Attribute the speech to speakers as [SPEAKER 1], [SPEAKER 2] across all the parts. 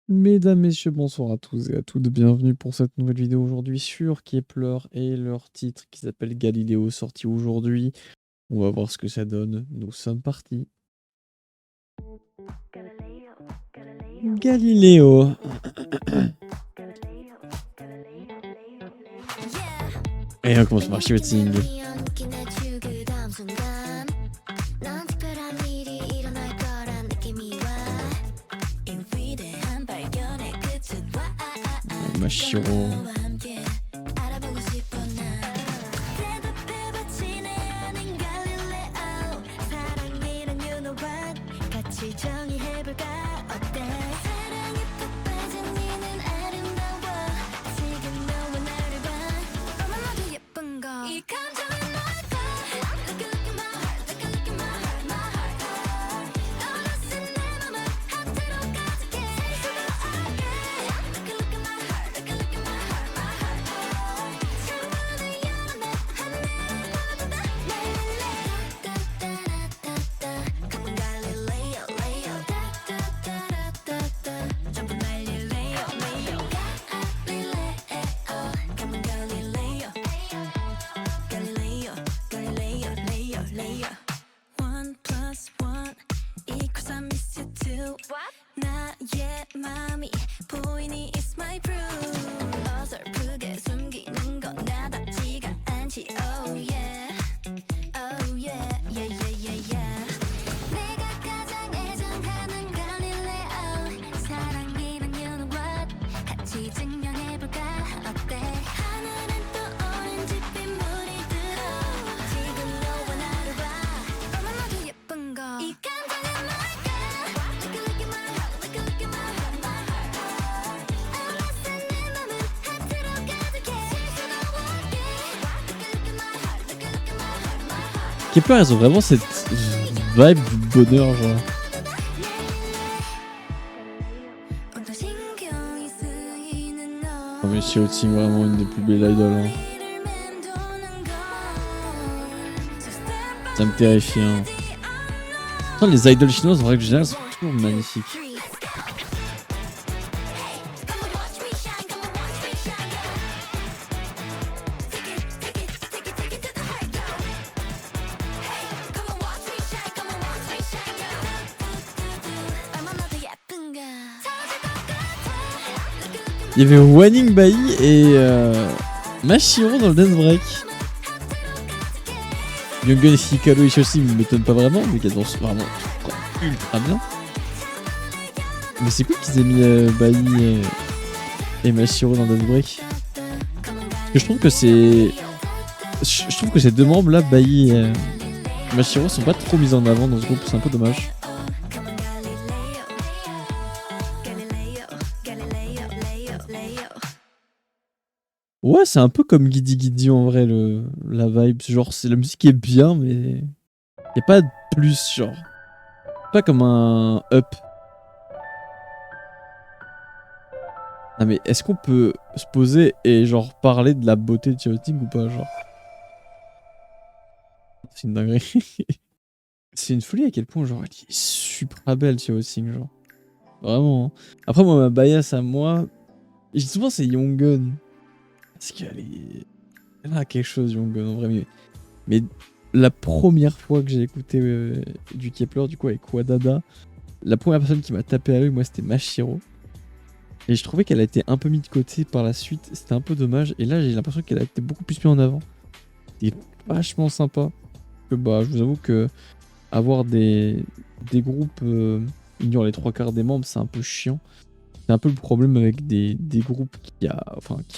[SPEAKER 1] Mesdames, messieurs, bonsoir à tous et à toutes. Bienvenue pour cette nouvelle vidéo aujourd'hui sur Kepler et leur titre qui s'appelle Galileo, sorti aujourd'hui. On va voir ce que ça donne. Nous sommes partis. Galileo. Et on commence par shooting. Mashiro. Kepler, ils ont vraiment cette vibe du bonheur, genre. Oh mais Shouting, vraiment une des plus belles idoles. Hein. Ça me terrifie. Hein. Pourtant, les idoles chinoises, en règle générale, sont toujours magnifiques. Il y avait Wanning Bai et Mashiro dans le Dance Break. Yongun et Hikaru Ishoshi ne m'étonnent pas vraiment, mais qu'elles dansent vraiment ultra bien. Mais c'est cool qu'ils aient mis Bai et Mashiro dans le Dance Break. Parce que je trouve que c'est. Je trouve que ces deux membres là, Bai et Mashiro, sont pas trop mis en avant dans ce groupe, c'est un peu dommage. Ouais, c'est un peu comme Guidi Guidi en vrai, la vibe. Genre, c'est la musique est bien, mais y a pas de plus, genre. Pas comme un up. Non, mais est-ce qu'on peut se poser et genre parler de la beauté de Shouting ou pas, genre? C'est une dinguerie. C'est une folie à quel point, genre, elle est super belle, Shouting, genre. Vraiment. Hein. Après, moi, ma bias à moi, je dis souvent c'est Yongun. Parce qu'elle est. Elle a quelque chose, Yongun, en vrai. Mais la première fois que j'ai écouté du Kepler, du coup, avec Wadada, la première personne qui m'a tapé à l'œil, moi, c'était Mashiro. Et je trouvais qu'elle a été un peu mise de côté par la suite. C'était un peu dommage. Et là, j'ai l'impression qu'elle a été beaucoup plus mise en avant. Et vachement sympa. Que, bah, je vous avoue que avoir des groupes ignorent les trois quarts des membres, c'est un peu chiant. C'est un peu le problème avec des groupes qui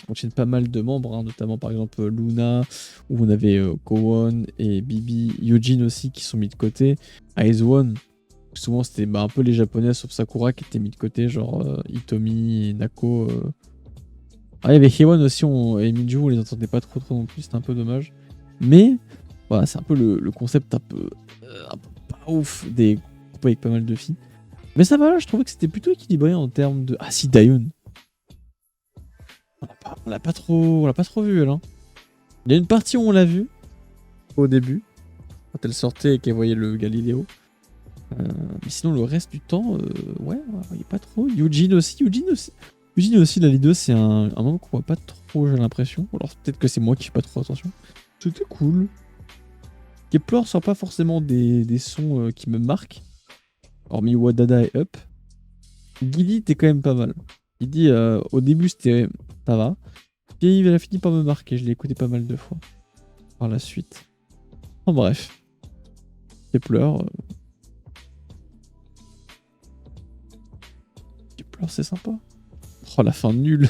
[SPEAKER 1] contiennent pas mal de membres, hein, notamment par exemple Luna, où on avait Kowon et Bibi, Yojin aussi qui sont mis de côté. IZ*ONE, souvent c'était un peu les japonais sauf Sakura qui étaient mis de côté, genre Hitomi et Nako. Ah, il y avait Hyewon aussi et Minju, on les entendait pas trop non plus, c'était un peu dommage. Mais voilà, c'est un peu le concept un peu pas ouf des groupes avec pas mal de filles. Mais ça va, là, je trouvais que c'était plutôt équilibré en termes de... Ah si, Dayun. On l'a pas trop vu, elle. Hein. Il y a une partie où on l'a vue, au début, quand elle sortait et qu'elle voyait le Galiléo. Mais sinon, le reste du temps, ouais, il n'y a pas trop. Eugene aussi. Eugene aussi, la Lido, c'est un moment qu'on voit pas trop, j'ai l'impression. Alors peut-être que c'est moi qui fais pas trop attention. C'était cool. Kepler sort pas forcément des sons qui me marquent, hormis Wadada et Up. Guili, t'es quand même pas mal. Il dit au début, c'était ça va. Puis il a fini par me marquer. Je l'ai écouté pas mal de fois par la suite. En bref, Kepler. Kepler, c'est sympa. Oh, la fin nulle.